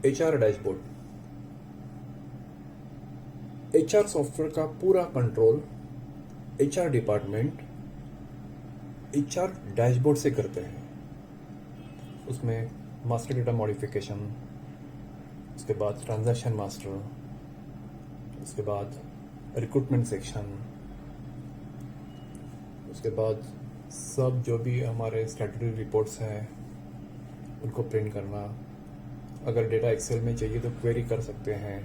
HR dashboard. HR software का पूरा control HR department HR dashboard से करते हैं। उसमें मास्टर डेटा मॉडिफिकेशन, उसके बाद ट्रांजैक्शन मास्टर, उसके बाद रिक्रूटमेंट सेक्शन, उसके बाद सब जो भी हमारे स्टैट्यूटरी रिपोर्ट्स हैं उनको प्रिंट करना। अगर डेटा एक्सेल में चाहिए तो क्वेरी कर सकते हैं।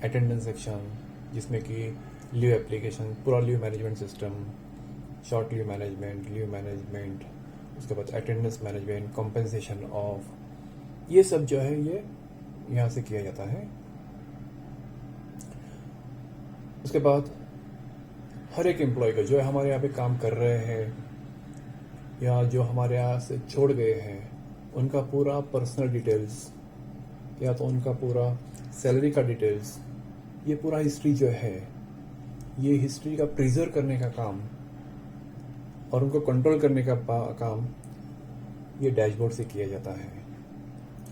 अटेंडेंस सेक्शन जिसमें कि लीव एप्लीकेशन, पूरा leave management system, short leave management, उसके बाद अटेंडेंस मैनेजमेंट, कॉम्पेंसेशन ऑफ, ये सब जो है ये यहाँ से किया जाता है। उसके बाद हर एक एम्प्लॉय का जो हमारे यहाँ पे काम कर रहे हैं या जो हमारे यहाँ से छोड़ गए हैं उनका पूरा पर्सनल डिटेल्स या तो उनका पूरा सैलरी का डिटेल्स, ये पूरा हिस्ट्री जो है, ये हिस्ट्री का प्रिजर्व करने का काम और उनको कंट्रोल करने का काम ये डैशबोर्ड से किया जाता है।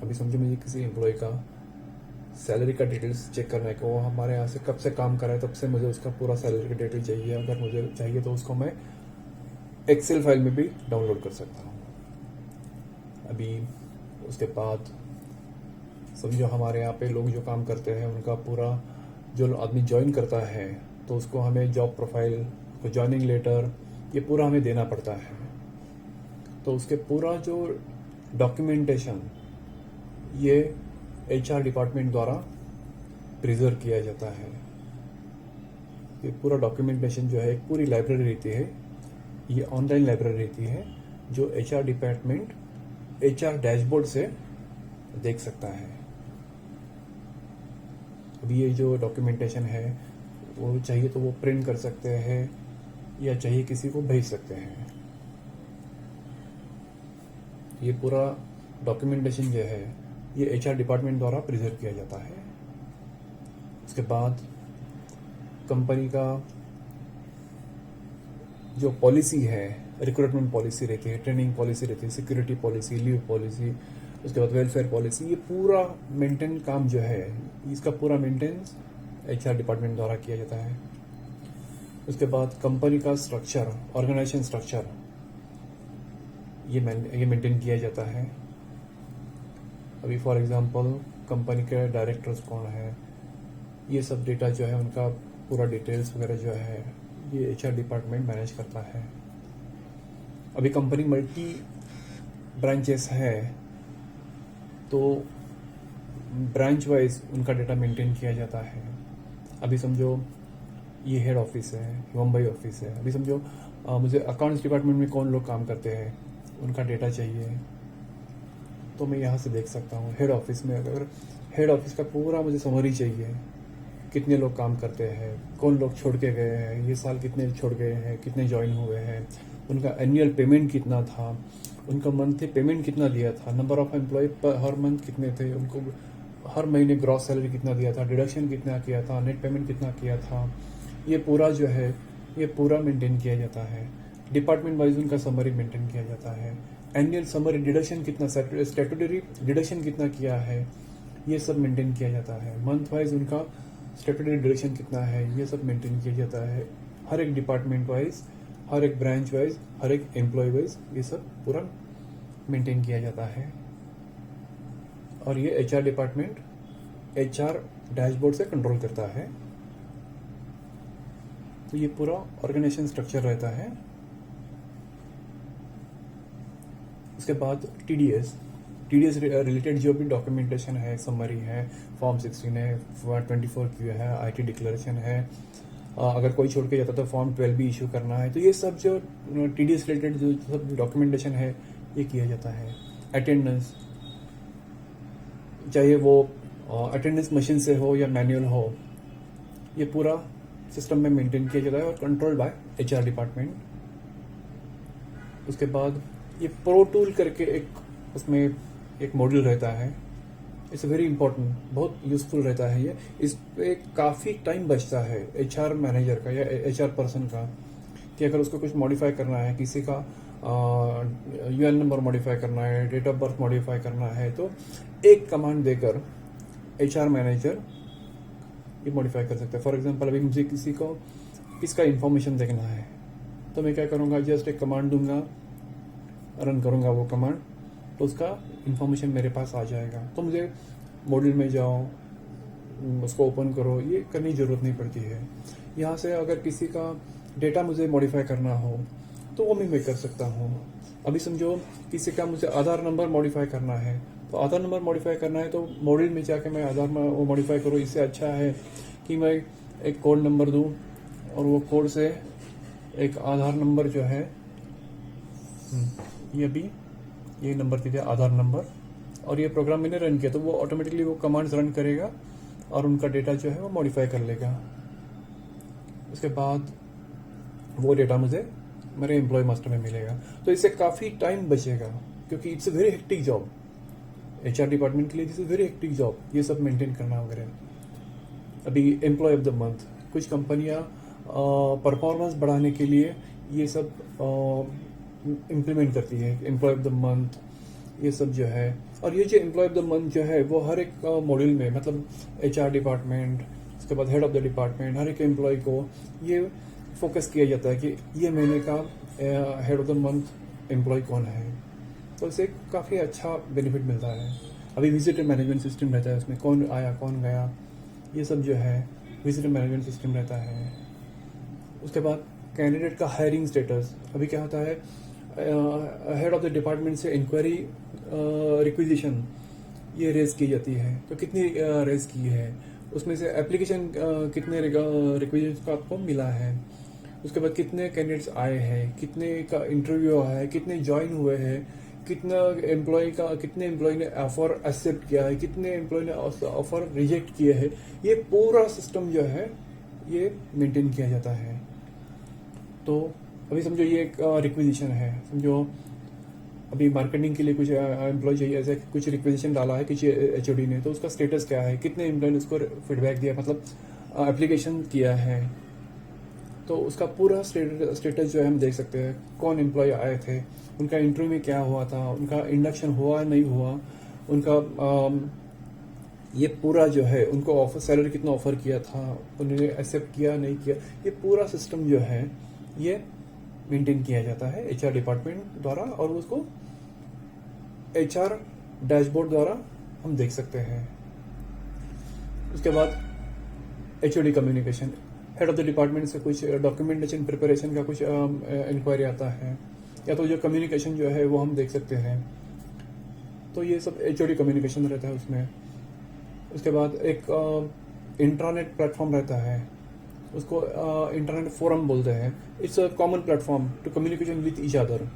अभी समझो मुझे किसी एम्प्लॉय का सैलरी का डिटेल्स चेक करना है कि वो हमारे यहाँ से कब से काम कर रहा है, तब से मुझे उसका पूरा सैलरी का डिटेल चाहिए। अगर मुझे चाहिए तो उसको मैं एक्सेल फाइल में भी डाउनलोड कर सकता हूँ। अभी उसके बाद समझो हमारे यहाँ पे लोग जो काम करते हैं उनका पूरा, जो आदमी ज्वाइन करता है तो उसको हमें जॉब प्रोफाइल, ज्वाइनिंग लेटर, ये पूरा हमें देना पड़ता है। तो उसके पूरा जो डॉक्यूमेंटेशन ये एचआर डिपार्टमेंट द्वारा प्रिजर्व किया जाता है। ये पूरा डॉक्यूमेंटेशन जो है एक पूरी लाइब्रेरी रहती है, ये ऑनलाइन लाइब्रेरी रहती है जो एचआर डिपार्टमेंट एचआर डैशबोर्ड से देख सकता है। अभी ये जो डॉक्यूमेंटेशन है वो चाहिए तो वो प्रिंट कर सकते हैं या चाहिए किसी को भेज सकते हैं। ये पूरा डॉक्यूमेंटेशन जो है ये एचआर डिपार्टमेंट द्वारा प्रिजर्व किया जाता है। उसके बाद कंपनी का जो पॉलिसी है, रिक्रूटमेंट पॉलिसी रहती है, ट्रेनिंग पॉलिसी रहती है, सिक्योरिटी पॉलिसी, लीव पॉलिसी, उसके बाद वेलफेयर पॉलिसी, ये पूरा मेंटेन काम जो है इसका पूरा मेंटेनेंस एचआर डिपार्टमेंट द्वारा किया जाता है। उसके बाद कंपनी का स्ट्रक्चर, ऑर्गेनाइजेशन स्ट्रक्चर, ये मेंटेन किया जाता है। अभी फॉर एग्जांपल कंपनी के डायरेक्टर्स कौन है, ये सब डेटा जो है उनका पूरा डिटेल्स वगैरह जो है ये एचआर डिपार्टमेंट मैनेज करता है। अभी कंपनी मल्टी ब्रांचेस है तो ब्रांच वाइज उनका डेटा मेंटेन किया जाता है। अभी समझो ये हेड ऑफिस है, मुंबई ऑफिस है। अभी समझो मुझे अकाउंट्स डिपार्टमेंट में कौन लोग काम करते हैं उनका डेटा चाहिए तो मैं यहाँ से देख सकता हूँ। हेड ऑफिस में अगर हेड ऑफिस का पूरा मुझे समरी चाहिए, कितने लोग काम करते हैं, कौन लोग छोड़ के गए हैं, ये साल कितने छोड़ गए हैं, कितने ज्वाइन हुए हैं, उनका एनुअल पेमेंट कितना था, उनका मंथली पेमेंट कितना दिया था, नंबर ऑफ एम्प्लॉय पर हर मंथ कितने थे, उनको हर महीने ग्रॉस सैलरी कितना दिया था, डिडक्शन कितना किया था, नेट पेमेंट कितना किया था, ये पूरा जो है ये पूरा मेंटेन किया जाता है। डिपार्टमेंट वाइज उनका समरी मेंटेन किया जाता है। एनुअल समरी डिडक्शन कितना, स्टैट्यूटरी डिडक्शन कितना किया है, ये सब मेंटेन किया जाता है। मंथ वाइज उनका स्टैट्यूटरी डिडक्शन कितना है, ये सब मेंटेन किया जाता है। हर एक डिपार्टमेंट वाइज, हर एक ब्रांच वाइज, हर एक एम्प्लॉय वाइज ये सब पूरा मेंटेन किया जाता है। और ये एचआर डिपार्टमेंट एचआर डैशबोर्ड से कंट्रोल करता है। तो ये पूरा ऑर्गेनाइजेशन स्ट्रक्चर रहता है। उसके बाद टीडीएस रिलेटेड जो भी डॉक्यूमेंटेशन है, समरी है, फॉर्म 16 है, 24Q है, आईटी डिक्लेरेशन है, अगर कोई छोड़ के जाता तो फॉर्म 12 भी इशू करना है। तो ये सब जो टीडीएस रिलेटेड जो सब डॉक्यूमेंटेशन है ये किया जाता है। अटेंडेंस, चाहे वो अटेंडेंस मशीन से हो या मैनुअल हो, ये पूरा सिस्टम में मेंटेन किया जाता है और कंट्रोल बाय एचआर डिपार्टमेंट। उसके बाद ये प्रो टूल करके एक उसमें एक मॉड्यूल रहता है, इट्स वेरी इंपॉर्टेंट, बहुत यूजफुल रहता है ये। इस पे काफ़ी टाइम बचता है एचआर मैनेजर का या एचआर पर्सन का कि अगर उसको कुछ मॉडिफाई करना है, किसी का यूएन नंबर मॉडिफाई करना है, डेट ऑफ बर्थ मॉडिफाई करना है, तो एक कमांड देकर एचआर मैनेजर ये मॉडिफाई कर सकता है। फॉर एग्जांपल अभी मुझे किसी को किसका इन्फॉर्मेशन देखना है, तो मैं क्या करूँगा, जस्ट एक कमांड दूंगा, रन करूँगा वो कमांड, तो उसका इन्फॉर्मेशन मेरे पास आ जाएगा। तो मुझे मॉड्यूल में जाओ, उसको ओपन करो, ये करने की ज़रूरत नहीं पड़ती है। यहाँ से अगर किसी का डेटा मुझे मॉडिफाई करना हो तो वो मैं कर सकता हूँ। अभी समझो किसी का मुझे आधार नंबर मॉडिफाई करना है, तो आधार नंबर मॉडिफाई करना है तो मॉड्यूल में जाके मैं आधार वो मॉडिफाई करूँ। इससे अच्छा है कि मैं एक कोड नंबर दूँ और वो कोड से एक आधार नंबर जो है, ये भी ये नंबर दे दिया आधार नंबर, और ये प्रोग्राम मैंने रन किया तो वो ऑटोमेटिकली वो कमांड्स रन करेगा और उनका डेटा जो है वो मॉडिफाई कर लेगा। उसके बाद वो डेटा मुझे मेरे एम्प्लॉय मास्टर में मिलेगा। तो इससे काफ़ी टाइम बचेगा, क्योंकि it's a very hectic job. HR department के लिए this is very hectic job, ये सब मेंटेन करना वगैरह। अभी एम्प्लॉय ऑफ द मंथ, कुछ कंपनियां परफॉर्मेंस बढ़ाने के लिए ये सब इम्प्लीमेंट करती है, एम्प्लॉय ऑफ द मंथ, ये सब जो है। और ये जो एम्प्लॉय ऑफ द मंथ जो है वो हर एक मॉड्यूल में, मतलब एचआर डिपार्टमेंट, उसके बाद हेड ऑफ द डिपार्टमेंट, हर एक एम्प्लॉय को ये फोकस किया जाता है कि ये महीने का head of the month employee कौन है। तो इससे काफ़ी अच्छा बेनिफिट मिलता है। अभी विजिटर मैनेजमेंट सिस्टम रहता है, उसमें कौन आया कौन गया, ये सब जो है विजिटर मैनेजमेंट सिस्टम रहता है। उसके बाद कैंडिडेट का हायरिंग स्टेटस, अभी क्या होता है, हेड ऑफ द डिपार्टमेंट से इंक्वायरी रिक्विजिशन ये रेज की जाती है, तो कितनी रेज की है, उसमें से एप्लीकेशन कितने रिक्विजिशन का आपको मिला है, उसके बाद कितने कैंडिडेट्स आए हैं, कितने का इंटरव्यू आया है, कितने ज्वाइन हुए हैं, कितने एम्प्लॉय ने ऑफर एक्सेप्ट किया है, कितने एम्प्लॉय ने ऑफर रिजेक्ट किए हैं, ये पूरा सिस्टम जो है ये मेंटेन किया जाता है। तो अभी समझो ये एक रिक्विजिशन है, समझो अभी मार्केटिंग के लिए कुछ एम्प्लॉय चाहिए, ऐसे कुछ रिक्वेजिशन डाला है कुछ एचओडी ने, तो उसका स्टेटस क्या है, कितने एम्प्लॉय ने उसको फीडबैक दिया, मतलब एप्लीकेशन किया है, तो उसका पूरा स्टेटस जो है हम देख सकते हैं। कौन एम्प्लॉय आए थे, उनका इंटरव्यू में क्या हुआ था, उनका इंडक्शन हुआ नहीं हुआ, उनका ये पूरा जो है, उनको ऑफर सैलरी कितना ऑफर किया था, उन्होंने एक्सेप्ट किया नहीं किया, ये पूरा सिस्टम जो है ये मेंटेन किया जाता है एचआर डिपार्टमेंट द्वारा, और उसको एचआर डैशबोर्ड द्वारा हम देख सकते हैं। उसके बाद HOD communication, head of the department से कुछ डॉक्यूमेंटेशन प्रिपरेशन का कुछ इंक्वायरी आता है, या तो जो कम्युनिकेशन जो है वो हम देख सकते हैं, तो ये सब एचओडी कम्युनिकेशन रहता है उसमें। उसके बाद एक इंटरनेट प्लेटफॉर्म रहता है, उसको इंटरनेट फोरम बोलते हैं। It's a common platform to communication with each other.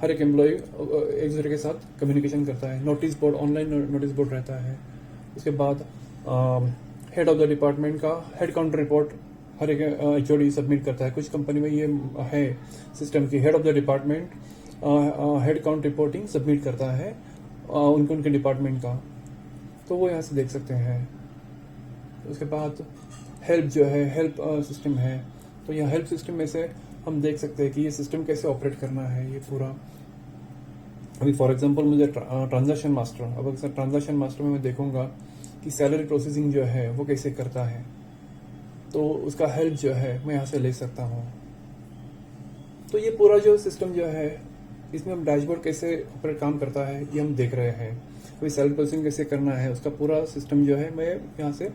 हर एक एम्प्लॉय एक दूसरे के साथ कम्युनिकेशन करता है। Notice board, online notice board रहता है। उसके बाद हेड ऑफ द डिपार्टमेंट का हेड काउंट रिपोर्ट हर एक एचओडी सबमिट करता है। कुछ कंपनी में ये है सिस्टम की head of the department head count reporting submit करता है उनके डिपार्टमेंट का, तो वो यहाँ से देख सकते हैं। उसके बाद हेल्प जो है, हेल्प सिस्टम है, तो यह हेल्प सिस्टम में से हम देख सकते हैं कि ये सिस्टम कैसे ऑपरेट करना है ये पूरा। अभी फॉर एग्जांपल मुझे ट्रांजैक्शन मास्टर, अब अगर ट्रांजैक्शन मास्टर में मैं देखूंगा कि सैलरी प्रोसेसिंग जो है वो कैसे करता है, तो उसका हेल्प जो है मैं यहाँ से ले सकता हूँ। तो ये पूरा जो सिस्टम जो है इसमें हम डैशबोर्ड कैसे ऑपरेट काम करता है ये हम देख रहे हैं। कोई सैलरी प्रोसेसिंग कैसे करना है उसका पूरा सिस्टम जो है मैं यहाँ से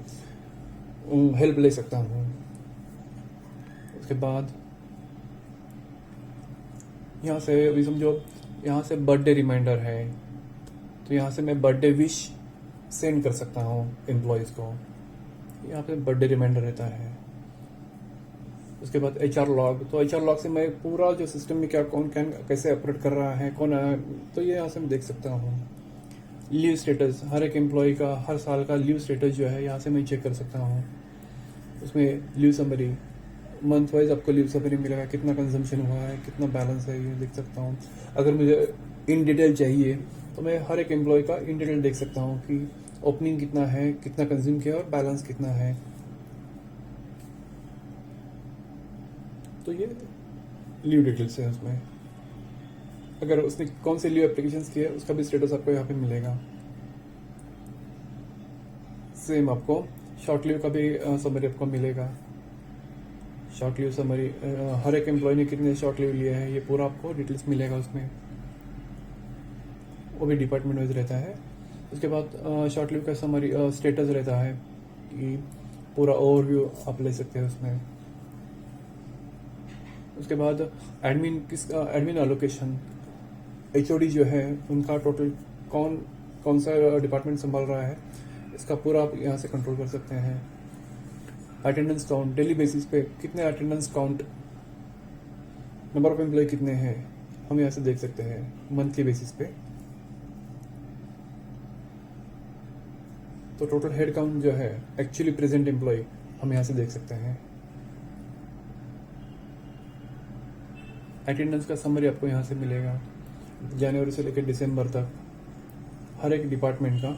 हेल्प ले सकता हूँ। उसके बाद यहाँ से अभी समझो यहाँ से बर्थडे रिमाइंडर है, तो यहाँ से मैं बर्थडे विश सेंड कर सकता हूँ एम्प्लॉयज़ को, यहाँ पे बर्थडे रिमाइंडर रहता है। उसके बाद एचआर लॉग, तो एचआर लॉग से मैं पूरा जो सिस्टम में क्या कौन कैसे ऑपरेट कर रहा है, कौन आया, तो ये यहाँ से मैं देख सकता हूँ। लीव स्टेटस, हर एक एम्प्लॉय का हर साल का लीव स्टेटस जो है यहाँ से मैं चेक कर सकता हूँ। उसमें लीव समरी, मंथ वाइज आपको लीव समरी मिलेगा, कितना कंजम्पशन हुआ है, कितना बैलेंस है, ये देख सकता हूँ। अगर मुझे इन डिटेल चाहिए तो मैं हर एक एम्प्लॉय का इन डिटेल देख सकता हूँ कि ओपनिंग कितना है, कितना कंज्यूम किया और बैलेंस कितना है। तो ये लीव डिटेल्स है उसमें, अगर उसने कौन से लीव एप्लीकेशंस किए उसका भी स्टेटस आपको यहाँ पे मिलेगा। सेम आपको शॉर्ट लीव का भी समरी आपको मिलेगा। शॉर्ट लीव समरी, हर एक एम्प्लॉय ने कितने शॉर्ट लीव लिए हैं ये पूरा आपको डिटेल्स मिलेगा उसमें, वो भी डिपार्टमेंट वाइज रहता है। उसके बाद शॉर्ट लीव का समरी स्टेटस रहता है कि पूरा ओवरव्यू आप ले सकते हैं उसमें। उसके बाद एडमिन एलोकेशन, एचओडी जो है उनका टोटल कौन कौन सा डिपार्टमेंट संभाल रहा है इसका पूरा आप यहाँ से कंट्रोल कर सकते हैं। अटेंडेंस काउंट, डेली बेसिस पे कितने attendance count, number of employee कितने हैं हम यहाँ से देख सकते हैं मंथली बेसिस पे। तो टोटल हेड काउंट जो है एक्चुअली प्रेजेंट एम्प्लॉय हम यहाँ से देख सकते हैं। अटेंडेंस का समरी आपको यहाँ से मिलेगा, जनवरी से लेकर दिसंबर तक हर एक डिपार्टमेंट का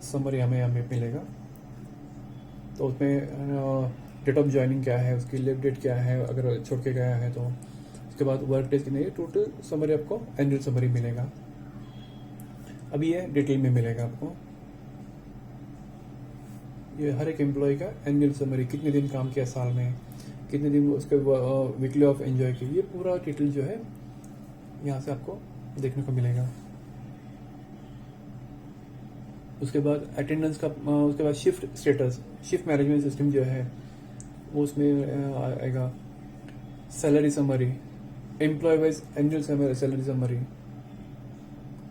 समरी हमें यहाँ पे मिलेगा। तो उसमें डेट ऑफ ज्वाइनिंग क्या है, उसकी लिव डेट क्या है अगर छोड़ के गया है तो, उसके बाद वर्क डेज कितने, टोटल समरी आपको एनुअल समरी मिलेगा। अभी ये डिटेल में मिलेगा आपको, ये हर एक एम्प्लॉय का एनुअल समरी, कितने दिन काम किया साल में, कितने दिन उसके वीकली ऑफ एंजॉय किए, ये पूरा डिटेल जो है यहाँ से आपको देखने को मिलेगा। उसके बाद अटेंडेंस का, उसके बाद shift status, shift management system जो है वो उसमें आएगा। Salary summary, employee wise annual salary summary,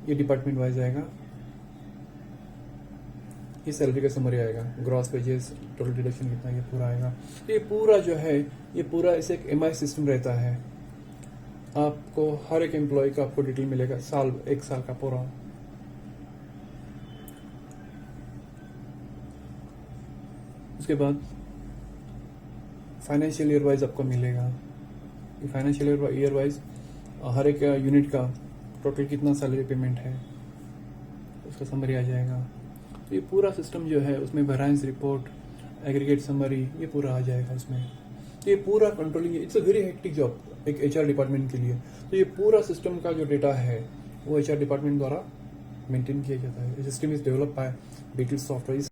ये डिपार्टमेंट वाइज आएगा। ये सैलरी का समरी आएगा, ग्रॉस वेजेस, टोटल डिडक्शन कितना, ये पूरा आएगा। ये पूरा जो है ये पूरा ऐसे एक एमआई सिस्टम रहता है, आपको हर एक एम्प्लॉय का आपको डिटेल मिलेगा एक साल का पूरा। उसके बाद फाइनेंशियल ईयर वाइज आपको मिलेगा, फाइनेंशियल ईयर वाइज हर एक यूनिट का टोटल कितना सैलरी पेमेंट है उसका समरी आ जाएगा। तो ये पूरा सिस्टम जो है उसमें वेरिएंस रिपोर्ट, एग्रीगेट समरी, ये पूरा आ जाएगा इसमें। तो ये पूरा controlling, it's a very hectic job एक एचआर डिपार्टमेंट के लिए। तो ये पूरा सिस्टम का जो डेटा है वो एचआर डिपार्टमेंट द्वारा मेंटेन किया जाता है। System is develop by Beetle software.